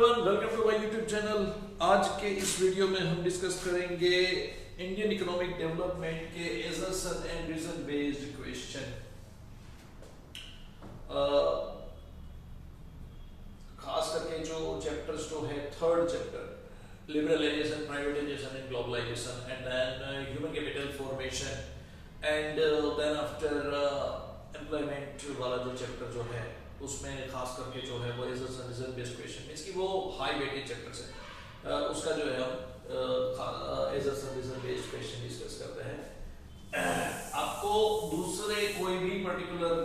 Everyone, welcome to my YouTube channel. आज के इस वीडियो में हम डिस्कस करेंगे इंडियन इकोनॉमिक डेवलपमेंट के assertion and reason based question. खास करके जो चैप्टर्स जो है third chapter, liberalisation, privatisation and globalisation, and then human capital formation, and then after employment वाला जो चैप्टर जो है उसमें खास करके जो है वो रीजन बेस्ड क्वेश्चन, इसकी वो हाई वेटेज चैप्टर्स है, उसका जो है हम रीजन बेस्ड क्वेश्चन डिस्कस करते हैं। आपको दूसरे कोई भी पर्टिकुलर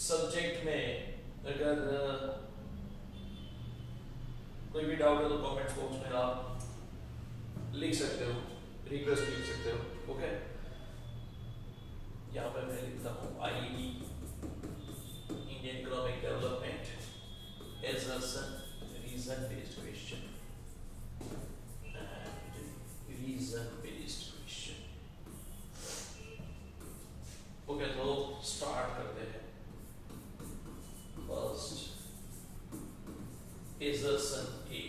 सब्जेक्ट में अगर कोई भी डाउट है तो कमेंट्स बॉक्स में आप लिख सकते हो, रिक्वेस्ट लिख सकते हो। ओके, यहाँ पर मैं लिखता हूँ IED Indian Economic Development as a reason-based question and reason-based question. Okay, तो start करते हैं। First, assertion A.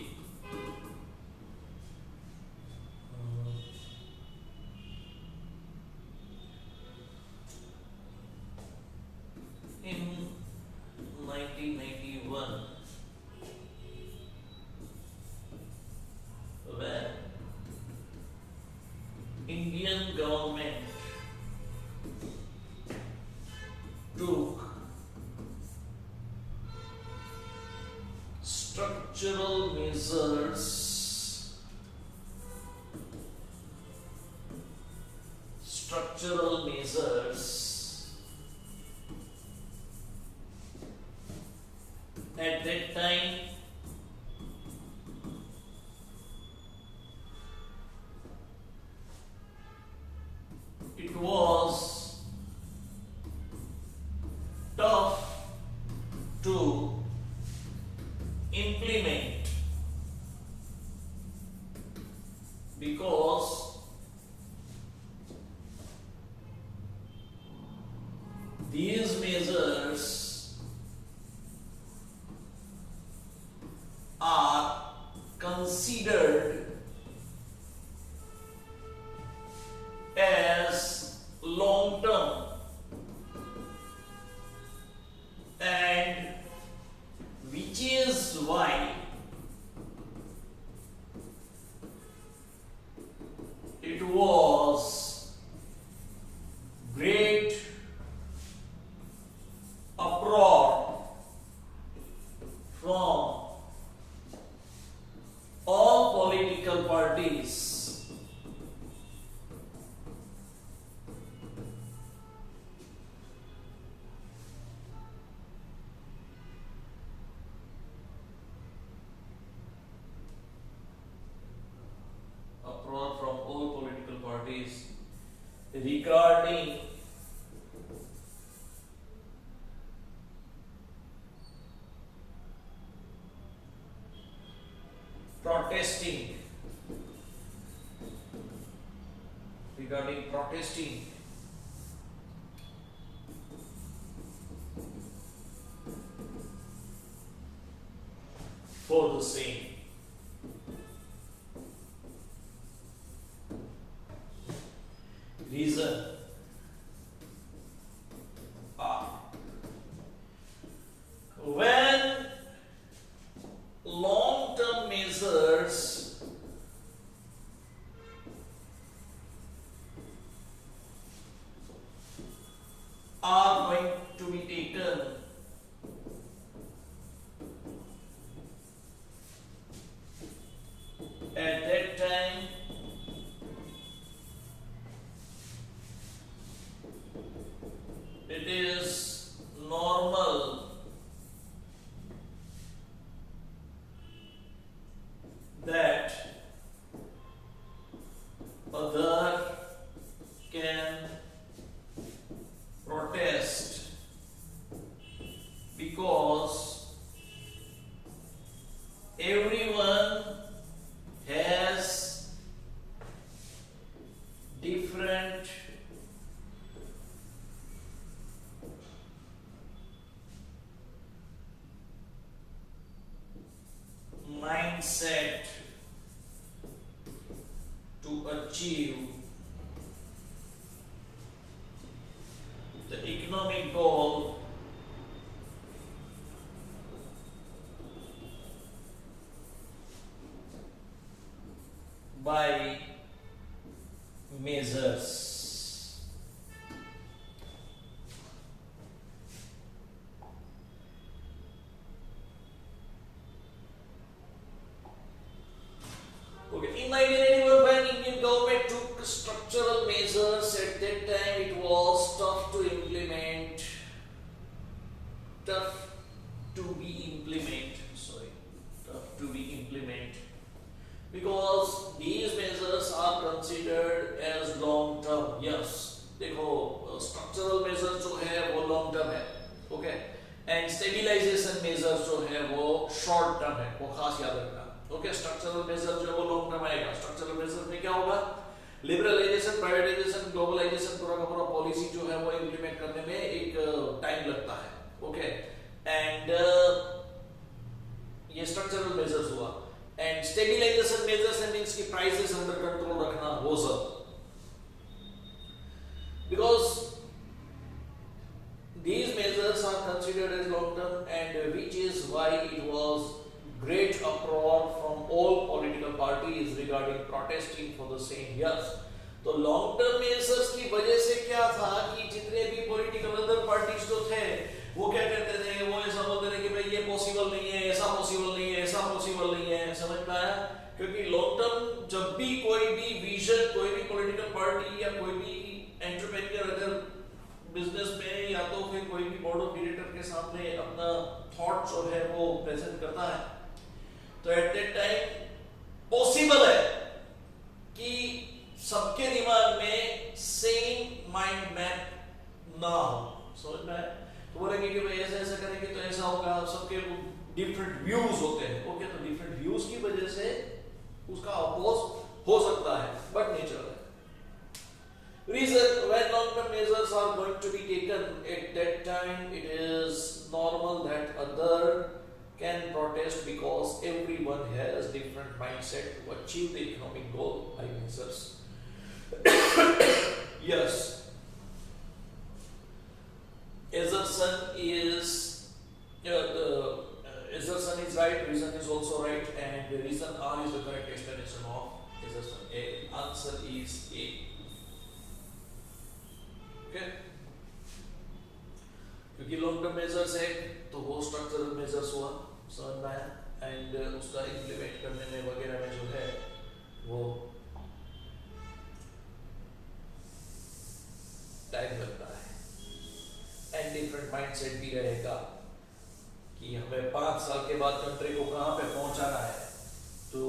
In 1991, when Indian government took structural measures at that time, it was tough to implement because these measures are considered as long term, and which is why it was great uproar from all political parties regarding protesting for the same. Reason when long-term measures are going to be taken by measures. Okay, in 1981 when Indian government took structural measures, at that time it was tough to implement, tough to be implement because these measures are considered as long term. Yes, देखो structural measures जो है वो long term है, okay, and stabilization measures जो है वो short term है, वो खास याद रखना. ओके, स्ट्रक्चरल मेजर जो है वो लॉन्ग टर्म आएगा. स्ट्रक्चरल मेजर में क्या होगा? लिबरलाइजेशन, प्राइवेटाइजेशन, ग्लोबलाइजेशन पूरा का पूरा पॉलिसी जो है वो इंप्लीमेंट करने में एक टाइम लगता है. ओके, एंड ये स्ट्रक्चरल मेजर्स हुआ. एंड स्टेबलाइजेशन मेजर्स मींस कि प्राइसेस अंडर कंट्रोल रखना, वो सब. Because these measures are considered as long term, and which is why it was great uproar from all political parties regarding protesting for the same years. तो long term measures की वजह से क्या था कि जितने भी पॉलिटिकल अदर पार्टीज जो थे वो क्या कहते थे, वो ऐसा बोलते थे कि भाई ये पॉसिबल नहीं है, ऐसा पॉसिबल नहीं है, ऐसा पॉसिबल नहीं है. समझ में आया? क्योंकि लॉन्ग टर्म जब भी कोई भी विजन, कोई भी पॉलिटिकल पार्टी या कोई भी एंटरप्रेन्योर अगर बिजनेस में या तो फिर कोई भी बोर्ड ऑफ डायरेक्टर के सामने अपना थॉट जो है वो प्रेजेंट करता है, तो एट दैट टाइम पॉसिबल है कि सबके दिमाग में सेम माइंड मैप ना हो. समझ में? तो बोलेंगे कि भाई ऐसा ऐसा करेंगे तो ऐसा होगा. सबके डिफरेंट व्यूज होते हैं. ओके, तो डिफरेंट व्यूज की वजह से उसका अपोज हो सकता है, बट नेचुरल है. Reason when long-term measures are going to be taken at that time, it is normal that other can protest because everyone has different mindset to achieve the economic goal by measures. Yes, assertion is assertion is right, reason is also right, and reason R is the correct explanation of assertion. A answer is A. क्योंकि long term measures है तो वो structural measures हुआ. समझ में आया? And उसका implement करने में वगैरह में जो है वो टाइम लगता है. एंड डिफरेंट माइंडसेट भी रहेगा कि हमें 5 साल के बाद कंट्री को कहाँ पे पहुंचाना है. तो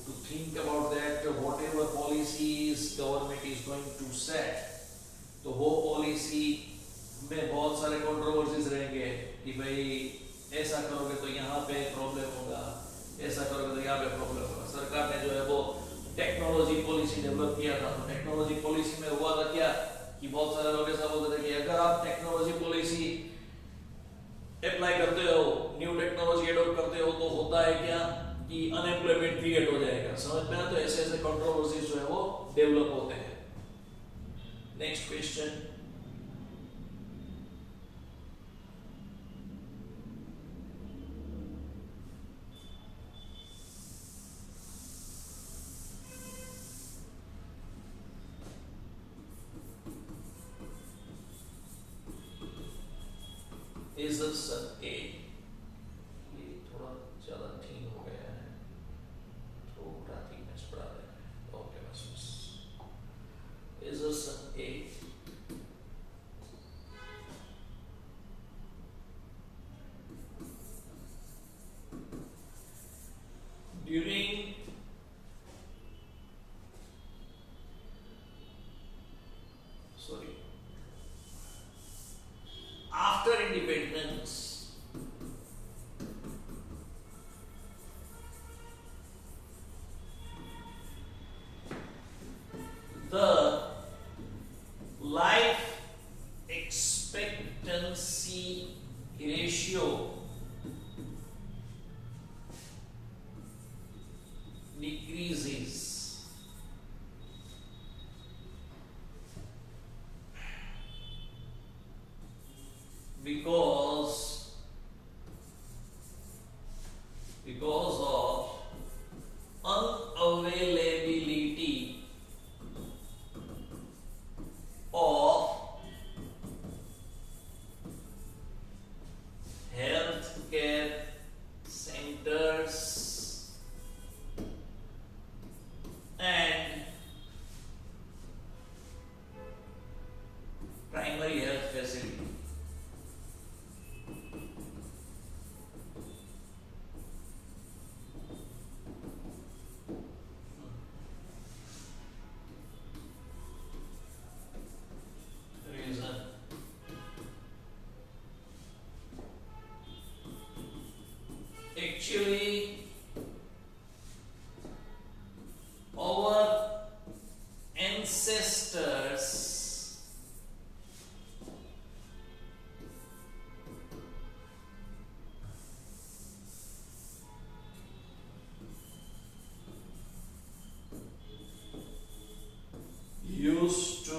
to think about that, whatever policies government is going to set, तो वो पॉलिसी में बहुत सारे कंट्रोवर्सीज रहेंगे कि भाई ऐसा करोगे तो यहाँ पे प्रॉब्लम होगा, ऐसा करोगे तो यहाँ पे प्रॉब्लम होगा. सरकार ने जो है वो टेक्नोलॉजी पॉलिसी डेवलप किया था. तो टेक्नोलॉजी पॉलिसी में हुआ था क्या कि बहुत सारे लोग ऐसा बोलते थे कि अगर आप टेक्नोलॉजी पॉलिसी अप्लाई करते हो, न्यू टेक्नोलॉजी एडॉप्ट करते हो, तो होता है क्या कि अनएम्प्लॉयमेंट क्रिएट हो जाएगा. समझ में? तो ऐसे ऐसे कंट्रोवर्सीज जो है वो डेवलप होते हैं. Next question. Assertion A. ये थोड़ा ज्यादा ठीक हो गया है, थोड़ा thickness बढ़ा देना है. Okay, बस. Assertion A. During after independence, the life expectancy ratio decreases because of unavailability Actually, our ancestors used to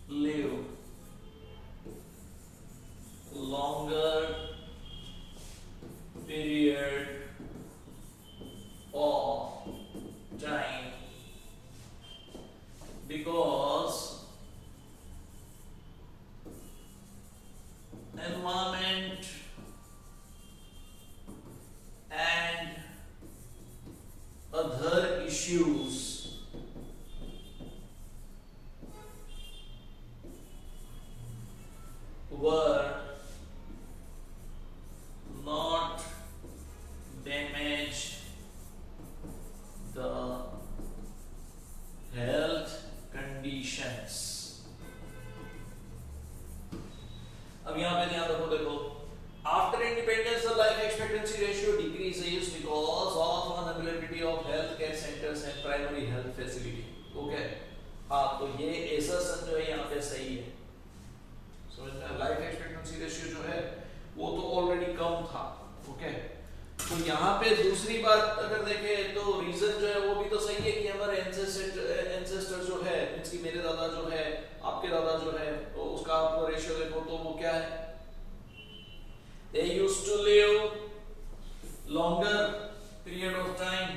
live longer period of time because environment and other issues were not damage the health conditions. अब यहां पे ध्यान रखो, देखो after independence the life expectancy ratio decreases because of unavailability of health care centers and primary health facility. Okay, हाँ तो ये assertion जो है यहाँ पे सही है. समझ में, लाइफ एक्सपेक्टेंसी रेशियो जो है वो तो ऑलरेडी कम था. ओके, तो यहाँ पे दूसरी बात अगर देखें तो रीजन जो है वो भी तो सही है कि हमारे एंसेस्टर जो है, मींस कि मेरे दादा जो है, आपके दादा जो है, तो उसका आप रेशियो देखो तो वो क्या है, they used to live longer period of time,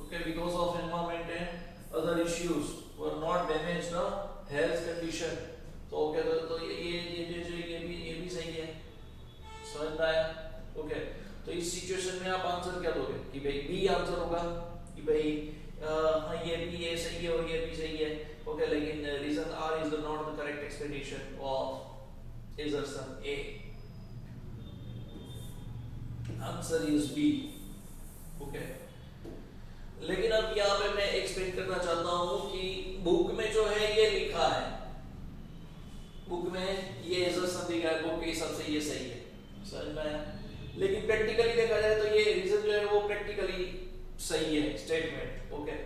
okay, because of environment and other issues were not damage the health condition. तो ओके, तो ये भी सही है. समझ में आया? ओके, तो इस सिचुएशन में आप आंसर क्या दोगे कि भाई बी आंसर होगा कि भाई हाँ ये भी ये सही है और ये भी सही है. ओके, लेकिन reason R is not the correct explanation of assertion A. Answer is B. Okay, लेकिन अब यहाँ पे मैं एक्सप्लेन करना चाहता हूँ कि बुक में जो है ये लिखा है, बुक में ये assertion दिखा है, बुक के हिसाब से ये सही है. समझ में आया? लेकिन प्रैक्टिकली देखा जाए तो ये रीजन जो है वो प्रैक्टिकली सही है स्टेटमेंट. ओके,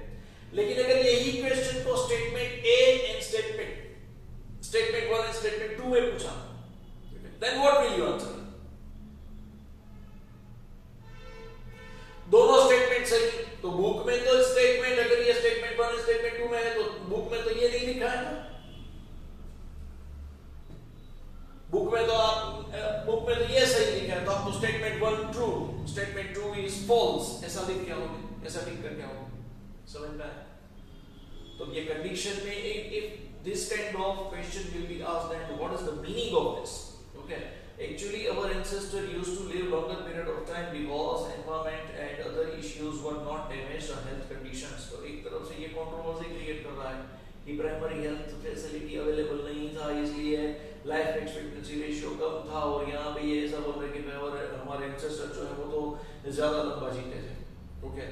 लेकिन अगर यही क्वेश्चन को statement A and statement 1 and statement 2 में पूछा, then what will you answer? दोनों स्टेटमेंट सही, तो बुक में तो स्टेटमेंट, अगर ये स्टेटमेंट 1 स्टेटमेंट 2 में है तो बुक में तो ये नहीं लिखा है ना. बुक में तो ये सही लिखा है, तो आप तो statement 1 true, statement 2 is false, ऐसा लिख क्या होगे, ऐसा लिख कर क्या होगे. समझ में आया? तो ये कंडीशन में if this kind of question will be asked and what is the meaning of this. Okay, actually our ancestor used to live longer period of time because environment and other issues were not damaged or health conditions. तो एक तरफ से ये controversy create कर रहा है कि primary health facility available नहीं था, इसलिए लाइफ एक्सपेक्टेंसी रेशियो कम था, और यहाँ पे ये ऐसा बोल रहे कि हमारे एंसेस्टर जो है वो तो ज्यादा लंबा जीते थे. Okay,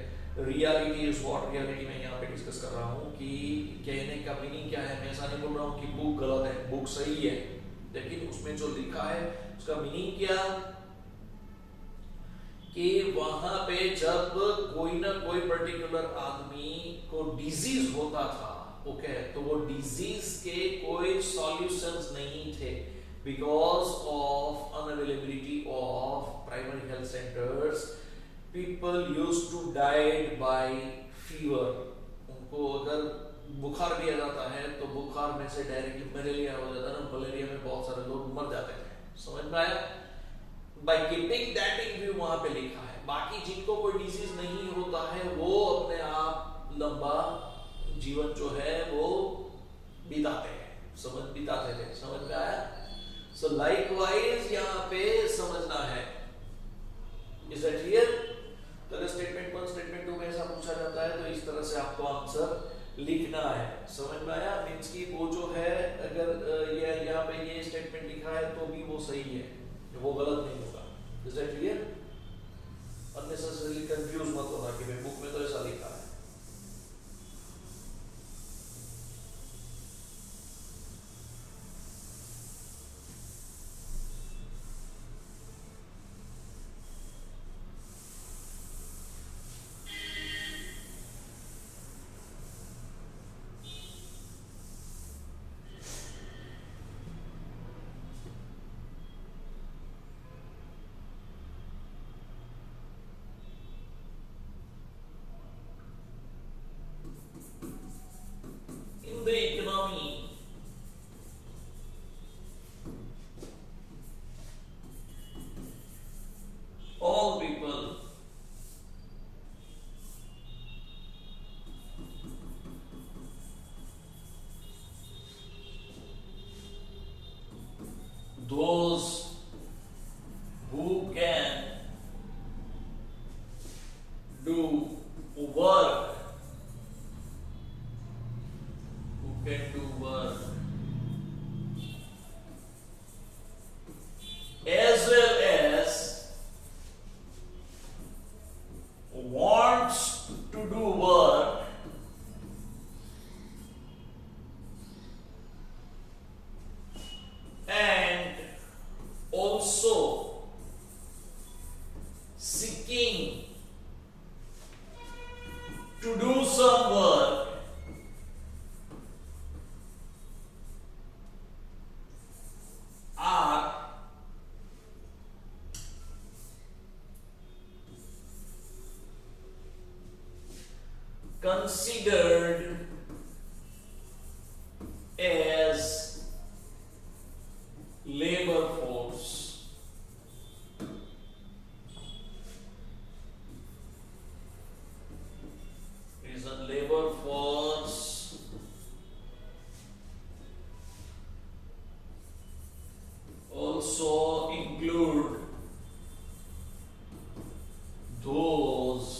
reality is what, reality में यहाँ पे डिस्कस कर रहा हूँ कि कहने का मीनिंग क्या है. मैं ऐसा नहीं बोल रहा हूँ कि बुक गलत है, बुक सही है, लेकिन उसमें जो लिखा है उसका मीनिंग क्या, कि वहां पे जब कोई ना कोई पर्टिकुलर आदमी को डिजीज होता था, ओके, तो वो डिजीज के कोई सॉल्यूशंस नहीं थे because of unavailability of primary health centres. People used to died by fever. उनको अगर बुखार भी आ जाता है तो बुखार में से डायरेक्टली मलेरिया हो जाता है ना, मलेरिया में बहुत सारे लोग मर जाते थे. समझ में आया? By keeping that in view वहां पे लिखा है. बाकी जिनको कोई डिजीज नहीं होता है वो अपने आप लंबा जीवन जो है वो बिताते हैं, बिताते थे. समझ में आया? सो लाइकवाइज यहाँ पे समझना है. Is that clear? तो अगर स्टेटमेंट 1 स्टेटमेंट 2 में ऐसा पूछा जाता है तो इस तरह से आपको आंसर लिखना है. समझ में आया? मींस की वो जो है अगर ये यहाँ पे ये स्टेटमेंट लिखा है तो भी वो सही है, वो गलत नहीं होगा. Is that clear? Unnecessarily confuse मत होना कि भाई बुक में तो ऐसा लिखा है. those who can do work, as well as wants to do work and also seeking to do some work are considered as labor force. Reason: labor force also include those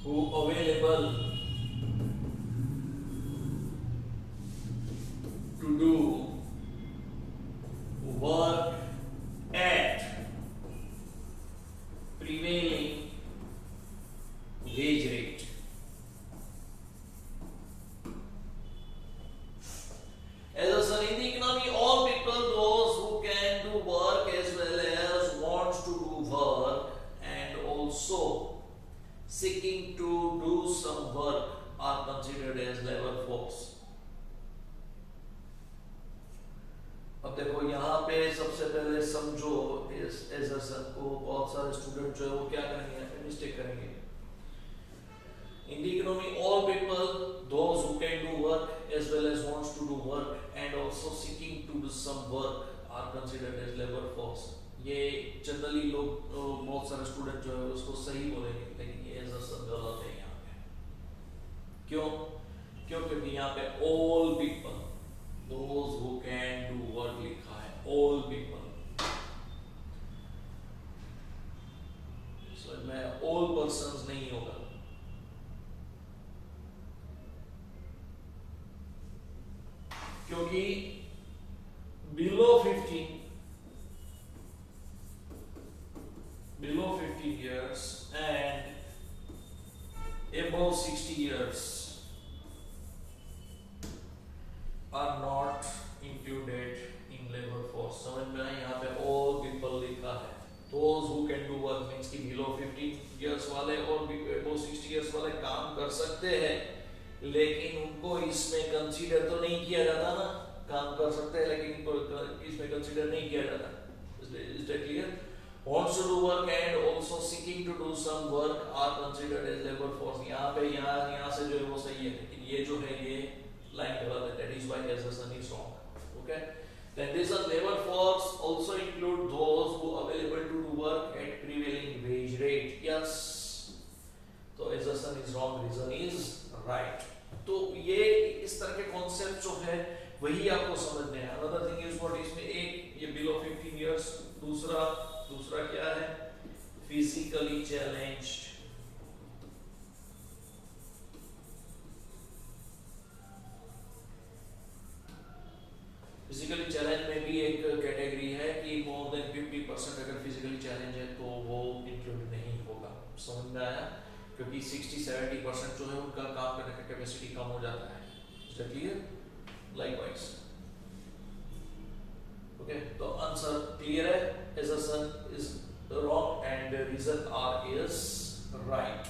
who available to do work at prevailing wage rate. As a son in the economy, all people, those who can do work as well as wants to do work and also seeking to do some work are considered as labor force. अब देखो यहाँ पे सबसे पहले समझो इस एजर्सन को बहुत सारे स्टूडेंट जो है वो क्या करेंगे, यहाँ पे मिस्टेक करेंगे. In the economy, all people, those who can do work as well as wants to do work and also seeking to do some work are considered as labor force. ये generally लोग बहुत सारे student जो है उसको सही बोलेंगे, लेकिन ये एजर्सन गलत है यहाँ पे. क्यों? क्योंकि यहाँ पे all people, those who can do work लिखा है, all people. So इसमें all persons नहीं होगा. क्योंकि below 15 years and above 60 years are not included in labor force. समझ में आया? यहाँ पे all people लिखा है. Those who can do work means कि below 15 years वाले और above 60 years वाले काम कर सकते हैं, लेकिन उनको इसमें कंसीडर तो नहीं किया जाता ना. काम कर सकते हैं लेकिन इनको इसमें कंसीडर नहीं किया जाता. Is that clear? Wants to do work and also seeking to do some work are considered as labor force. यहाँ पे यहाँ से जो है वो सही है, लेकिन ये जो है ये लाइन गलत है. That is why assertion is wrong. Okay? Then this labor force also include those who are available to do work at prevailing wage rate. Yes. तो assertion is wrong. Reason is right. तो ये इस तरह के concept जो है वही आपको समझने हैं. Another thing is what इसमें एक ये below 15 years, दूसरा क्या है? Physically challenged. फिजिकली चैलेंज में भी एक कैटेगरी है कि मोर देन 50% अगर फिजिकली चैलेंज है तो वो इंक्लूड नहीं होगा. समझ में आया? क्योंकि 60-70% जो है उनका काम करने का कैपेसिटी कम हो जाता है. Is that clear? Likewise. Okay, तो आंसर क्लियर है. assertion is wrong and reason R is right.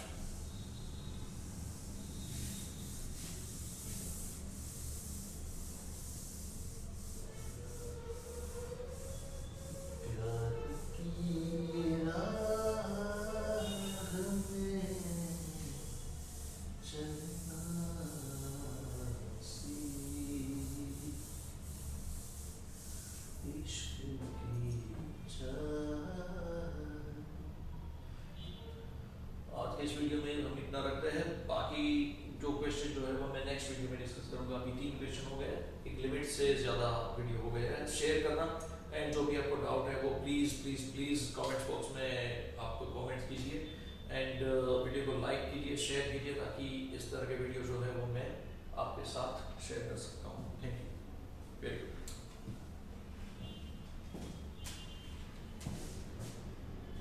Next video में डिस्कस करूंगा। अभी 3 क्वेश्चन हो गए, एक लिमिट से ज़्यादा वीडियो हो गया है। शेयर करना एंड जो भी आपको डाउट है वो please please please comments box में आप कमेंट्स कीजिए एंड वीडियो को लाइक कीजिए, शेयर कीजिए, ताकि इस तरह के वीडियो जो है वो मैं आपके साथ शेयर कर सकता हूँ। Thank you.